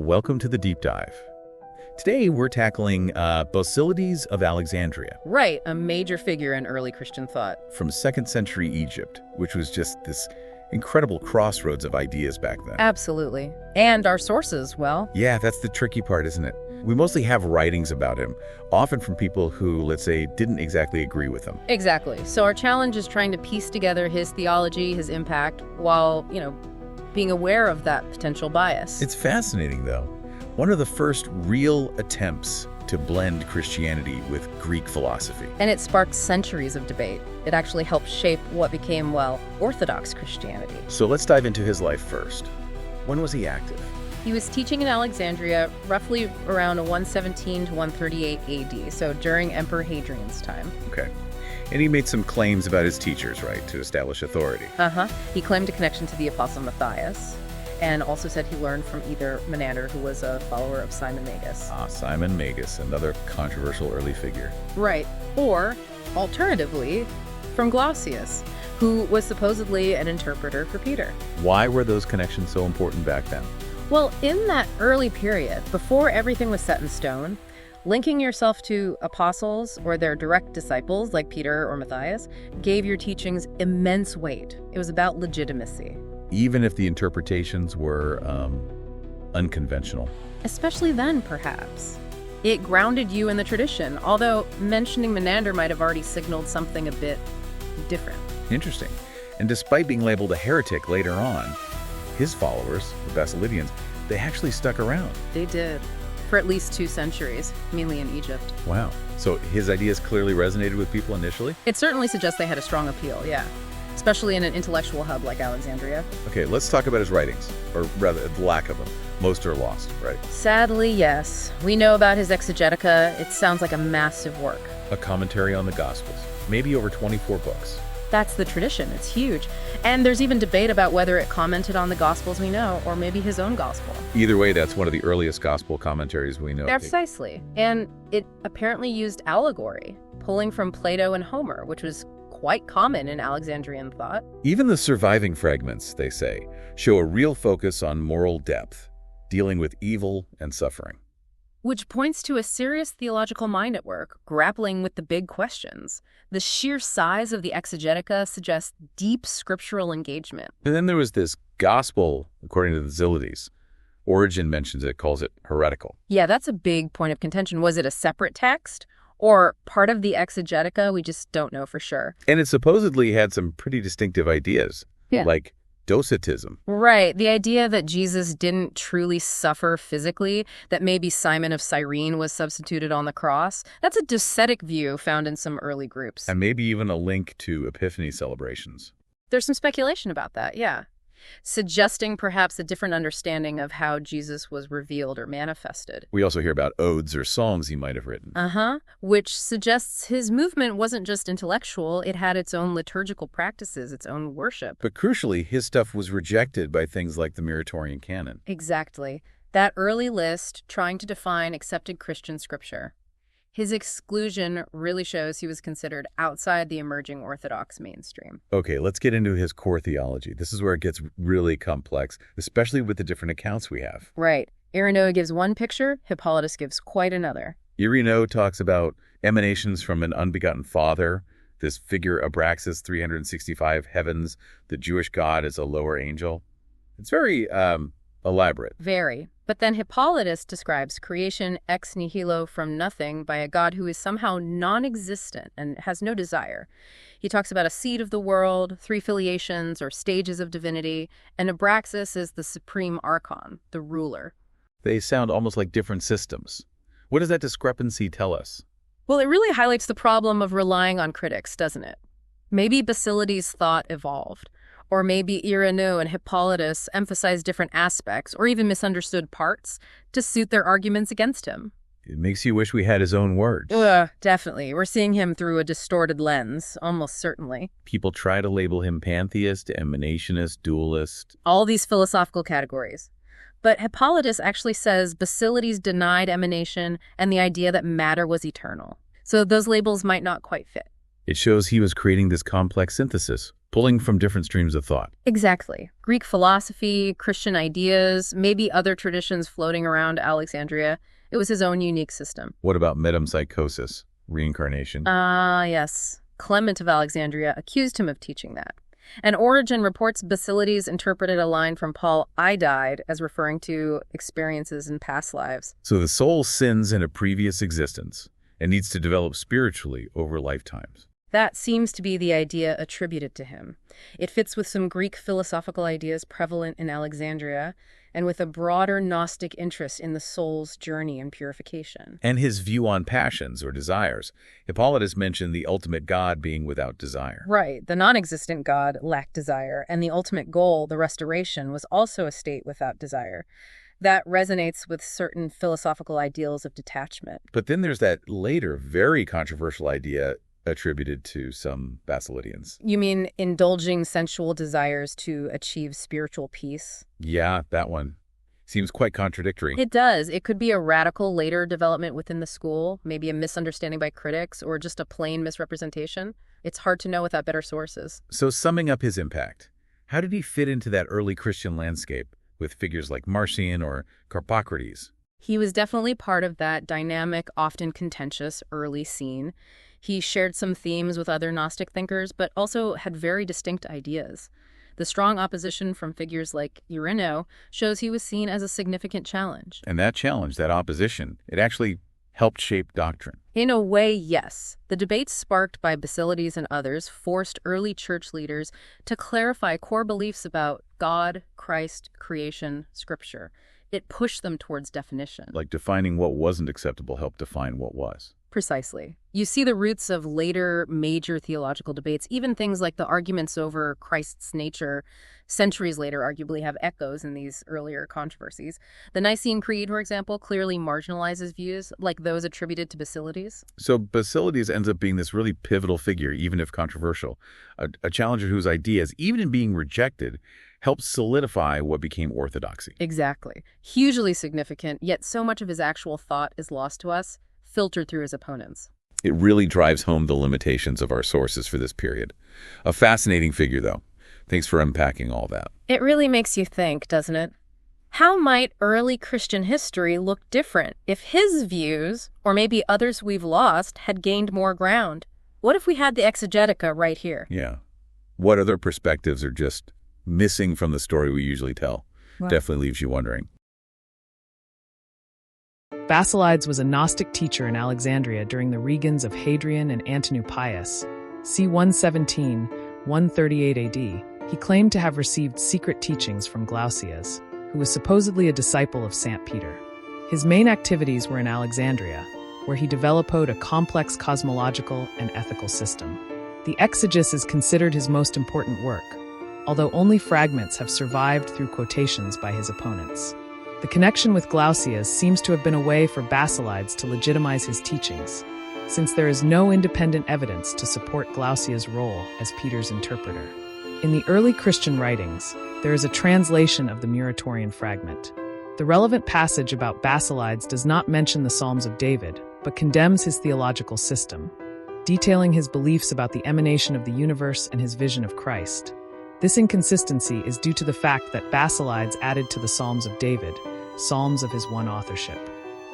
Welcome to the Deep Dive. Today we're tackling Basilides of Alexandria. Right, a major figure in early Christian thought. From 2nd century Egypt, which was just this incredible crossroads of ideas back then. Absolutely. And our sources, well. Yeah, that's the tricky part, isn't it? We mostly have writings about him, often from people who, let's say, didn't exactly agree with him. Exactly. So our challenge is trying to piece together his theology, his impact, while, being aware of that potential bias. It's fascinating, though. One of the first real attempts to blend Christianity with Greek philosophy. And it sparked centuries of debate. It actually helped shape what became, Orthodox Christianity. So let's dive into his life first. When was he active? He was teaching in Alexandria roughly around 117 to 138 AD, so during Emperor Hadrian's time. Okay. And he made some claims about his teachers, right, to establish authority. He claimed a connection to the Apostle Matthias, and also said he learned from either Menander, who was a follower of Simon Magus. Simon Magus, another controversial early figure. Right. Or, alternatively, from Glaucius, who was supposedly an interpreter for Peter. Why were those connections so important back then? Well, in that early period, before everything was set in stone, linking yourself to apostles or their direct disciples, like Peter or Matthias, gave your teachings immense weight. It was about legitimacy. Even if the interpretations were unconventional. Especially then, perhaps. It grounded you in the tradition, although mentioning Menander might have already signaled something a bit different. Interesting. And despite being labeled a heretic later on, his followers, the Basilidians, they actually stuck around. They did. For at least 2 centuries, mainly in Egypt. Wow. So his ideas clearly resonated with people initially? It certainly suggests they had a strong appeal, yeah. Especially in an intellectual hub like Alexandria. Okay, let's talk about his writings, or rather, the lack of them. Most are lost, right? Sadly, yes. We know about his Exegetica. It sounds like a massive work. A commentary on the Gospels, maybe over 24 books. That's the tradition. It's huge. And there's even debate about whether it commented on the Gospels we know, or maybe his own Gospel. Either way, that's one of the earliest Gospel commentaries we know. Precisely. And it apparently used allegory, pulling from Plato and Homer, which was quite common in Alexandrian thought. Even the surviving fragments, they say, show a real focus on moral depth, dealing with evil and suffering. Which points to a serious theological mind at work, grappling with the big questions. The sheer size of the Exegetica suggests deep scriptural engagement. And then there was this gospel, according to the Basilides. Origen mentions it, calls it heretical. Yeah, that's a big point of contention. Was it a separate text? Or part of the Exegetica? We just don't know for sure. And it supposedly had some pretty distinctive ideas, like Docetism. Right. The idea that Jesus didn't truly suffer physically, that maybe Simon of Cyrene was substituted on the cross. That's a docetic view found in some early groups. And maybe even a link to Epiphany celebrations. There's some speculation about that, yeah. Suggesting perhaps a different understanding of how Jesus was revealed or manifested. We also hear about odes or songs he might have written. Which suggests his movement wasn't just intellectual, it had its own liturgical practices, its own worship. But crucially, his stuff was rejected by things like the Muratorian canon. Exactly. That early list trying to define accepted Christian scripture. His exclusion really shows he was considered outside the emerging Orthodox mainstream. Okay, let's get into his core theology. This is where it gets really complex, especially with the different accounts we have. Right. Ireneo gives one picture, Hippolytus gives quite another. Ireneo talks about emanations from an unbegotten father, this figure Abraxas, 365 heavens, the Jewish god as a lower angel. It's very elaborate. Very. But then Hippolytus describes creation ex nihilo from nothing by a God who is somehow non-existent and has no desire. He talks about a seed of the world, 3 filiations or stages of divinity, and Abraxas is the supreme archon, the ruler. They sound almost like different systems. What does that discrepancy tell us? Well, it really highlights the problem of relying on critics, doesn't it? Maybe Basilides' thought evolved. Or maybe Ireneo and Hippolytus emphasized different aspects or even misunderstood parts to suit their arguments against him. It makes you wish we had his own words. Definitely. We're seeing him through a distorted lens, almost certainly. People try to label him pantheist, emanationist, dualist. All these philosophical categories. But Hippolytus actually says Basilides denied emanation and the idea that matter was eternal. So those labels might not quite fit. It shows he was creating this complex synthesis. pulling from different streams of thought. Exactly. Greek philosophy, Christian ideas, maybe other traditions floating around Alexandria. It was his own unique system. What about metempsychosis, reincarnation? Yes. Clement of Alexandria accused him of teaching that. And Origen reports Basilides interpreted a line from Paul, "I died," as referring to experiences in past lives. So the soul sins in a previous existence and needs to develop spiritually over lifetimes. That seems to be the idea attributed to him. It fits with some Greek philosophical ideas prevalent in Alexandria and with a broader Gnostic interest in the soul's journey and purification. And his view on passions or desires. Hippolytus mentioned the ultimate God being without desire. Right. The non-existent God lacked desire, and the ultimate goal, the restoration, was also a state without desire. That resonates with certain philosophical ideals of detachment. But then there's that later, very controversial idea attributed to some Basilidians. You mean indulging sensual desires to achieve spiritual peace? Yeah, that one. Seems quite contradictory. It does. It could be a radical later development within the school, maybe a misunderstanding by critics, or just a plain misrepresentation. It's hard to know without better sources. So summing up his impact, how did he fit into that early Christian landscape with figures like Marcion or Carpocrates? He was definitely part of that dynamic, often contentious early scene. He shared some themes with other Gnostic thinkers, but also had very distinct ideas. The strong opposition from figures like Ireneo shows he was seen as a significant challenge. And that challenge, that opposition, it actually helped shape doctrine. In a way, yes. The debates sparked by Basilides and others forced early church leaders to clarify core beliefs about God, Christ, creation, Scripture. It pushed them towards definition. Like defining what wasn't acceptable helped define what was. Precisely. You see the roots of later major theological debates, even things like the arguments over Christ's nature, centuries later arguably have echoes in these earlier controversies. The Nicene Creed, for example, clearly marginalizes views like those attributed to Basilides. So Basilides ends up being this really pivotal figure, even if controversial, a challenger whose ideas, even in being rejected, helped solidify what became orthodoxy. Exactly. Hugely significant, yet so much of his actual thought is lost to us, filtered through his opponents. It really drives home the limitations of our sources for this period. A fascinating figure, though. Thanks for unpacking all that. It really makes you think, doesn't it? How might early Christian history look different if his views, or maybe others we've lost, had gained more ground? What if we had the exegetica right here? Yeah. What other perspectives are just missing from the story we usually tell? Wow. Definitely leaves you wondering. Basilides was a Gnostic teacher in Alexandria during the reigns of Hadrian and Antonius Pius, c. 117–138 AD. He claimed to have received secret teachings from Glaucias, who was supposedly a disciple of St. Peter. His main activities were in Alexandria, where he developed a complex cosmological and ethical system. The Exegesis is considered his most important work, although only fragments have survived through quotations by his opponents. The connection with Glaucias seems to have been a way for Basilides to legitimize his teachings, since there is no independent evidence to support Glaucias' role as Peter's interpreter. In the early Christian writings, there is a translation of the Muratorian fragment. The relevant passage about Basilides does not mention the Psalms of David, but condemns his theological system, detailing his beliefs about the emanation of the universe and his vision of Christ. This inconsistency is due to the fact that Basilides added to the Psalms of David, psalms of his one authorship.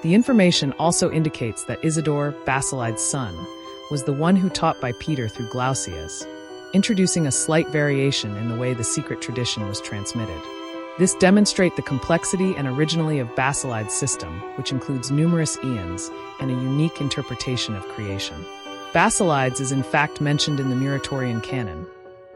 The information also indicates that Isidore, Basilides' son, was the one who taught by Peter through Glaucias, introducing a slight variation in the way the secret tradition was transmitted. This demonstrates the complexity and originality of Basilides' system, which includes numerous eons and a unique interpretation of creation. Basilides is in fact mentioned in the Muratorian canon,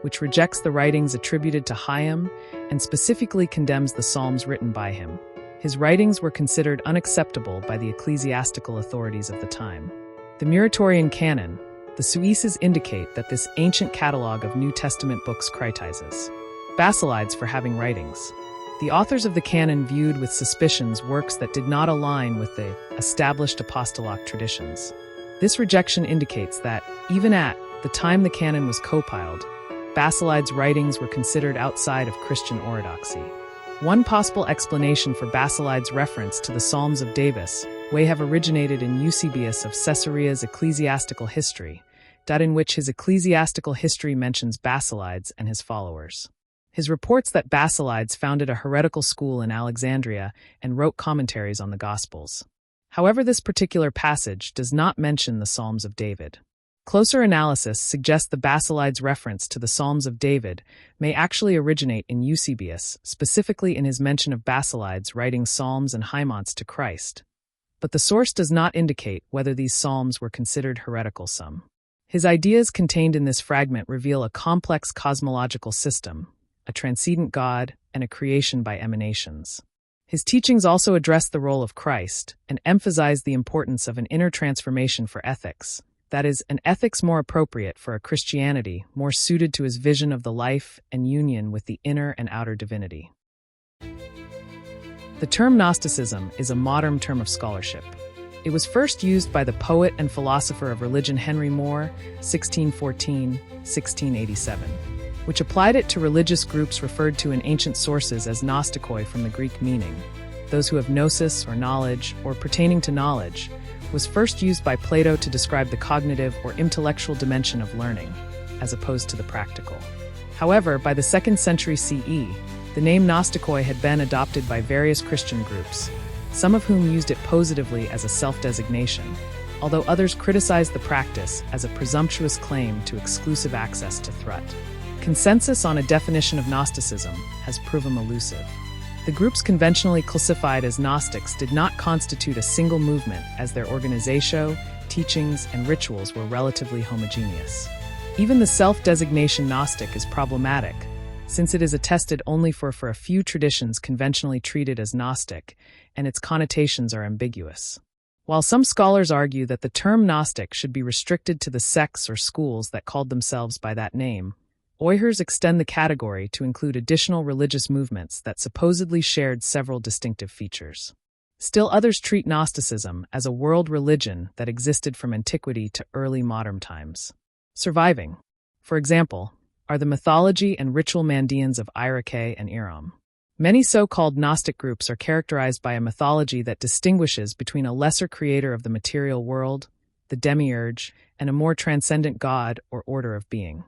which rejects the writings attributed to Hierapolis and specifically condemns the psalms written by him. His writings were considered unacceptable by the ecclesiastical authorities of the time. The Muratorian canon, the Suices indicate that this ancient catalog of New Testament books criticizes Basilides for having writings. The authors of the canon viewed with suspicions works that did not align with the established apostolic traditions. This rejection indicates that, even at the time the canon was compiled, Basilides' writings were considered outside of Christian orthodoxy. One possible explanation for Basilides' reference to the Psalms of David may have originated in Eusebius of Caesarea's ecclesiastical history, in which his ecclesiastical history mentions Basilides and his followers. His reports that Basilides founded a heretical school in Alexandria and wrote commentaries on the Gospels. However, this particular passage does not mention the Psalms of David. Closer analysis suggests the Basilides' reference to the Psalms of David may actually originate in Eusebius, specifically in his mention of Basilides writing psalms and hymns to Christ. But the source does not indicate whether these psalms were considered heretical. His ideas contained in this fragment reveal a complex cosmological system, a transcendent God, and a creation by emanations. His teachings also address the role of Christ and emphasize the importance of an inner transformation for ethics, that is, an ethics more appropriate for a Christianity more suited to his vision of the life and union with the inner and outer divinity. The term Gnosticism is a modern term of scholarship. It was first used by the poet and philosopher of religion Henry More, 1614-1687, which applied it to religious groups referred to in ancient sources as Gnostikoi from the Greek meaning, those who have gnosis or knowledge or pertaining to knowledge, was first used by Plato to describe the cognitive or intellectual dimension of learning, as opposed to the practical. However, by the 2nd century CE, the name Gnostikoi had been adopted by various Christian groups, some of whom used it positively as a self-designation, although others criticized the practice as a presumptuous claim to exclusive access to thought. Consensus on a definition of Gnosticism has proven elusive. The groups conventionally classified as Gnostics did not constitute a single movement, as their organizatio, teachings, and rituals were relatively homogeneous. Even the self-designation Gnostic is problematic, since it is attested only for a few traditions conventionally treated as Gnostic, and its connotations are ambiguous. While some scholars argue that the term Gnostic should be restricted to the sects or schools that called themselves by that name, others extend the category to include additional religious movements that supposedly shared several distinctive features. Still others treat Gnosticism as a world religion that existed from antiquity to early modern times. Surviving, for example, are the mythology and ritual Mandeans of Irake and Iram. Many so-called Gnostic groups are characterized by a mythology that distinguishes between a lesser creator of the material world, the demiurge, and a more transcendent god or order of being.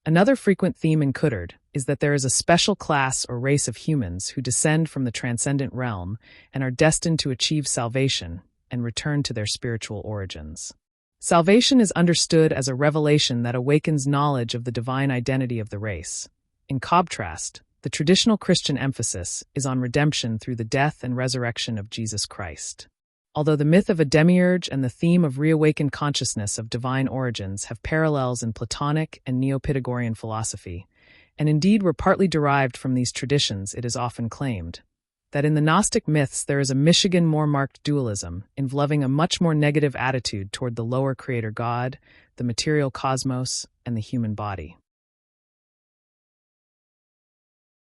Another frequent theme in Tought is that there is a special class or race of humans who descend from the transcendent realm and are destined to achieve salvation and return to their spiritual origins. Salvation is understood as a revelation that awakens knowledge of the divine identity of the race. In contrast, the traditional Christian emphasis is on redemption through the death and resurrection of Jesus Christ. Although the myth of a demiurge and the theme of reawakened consciousness of divine origins have parallels in Platonic and Neo-Pythagorean philosophy, and indeed were partly derived from these traditions, it is often claimed that in the Gnostic myths there is a more marked dualism, involving a much more negative attitude toward the lower creator God, the material cosmos, and the human body.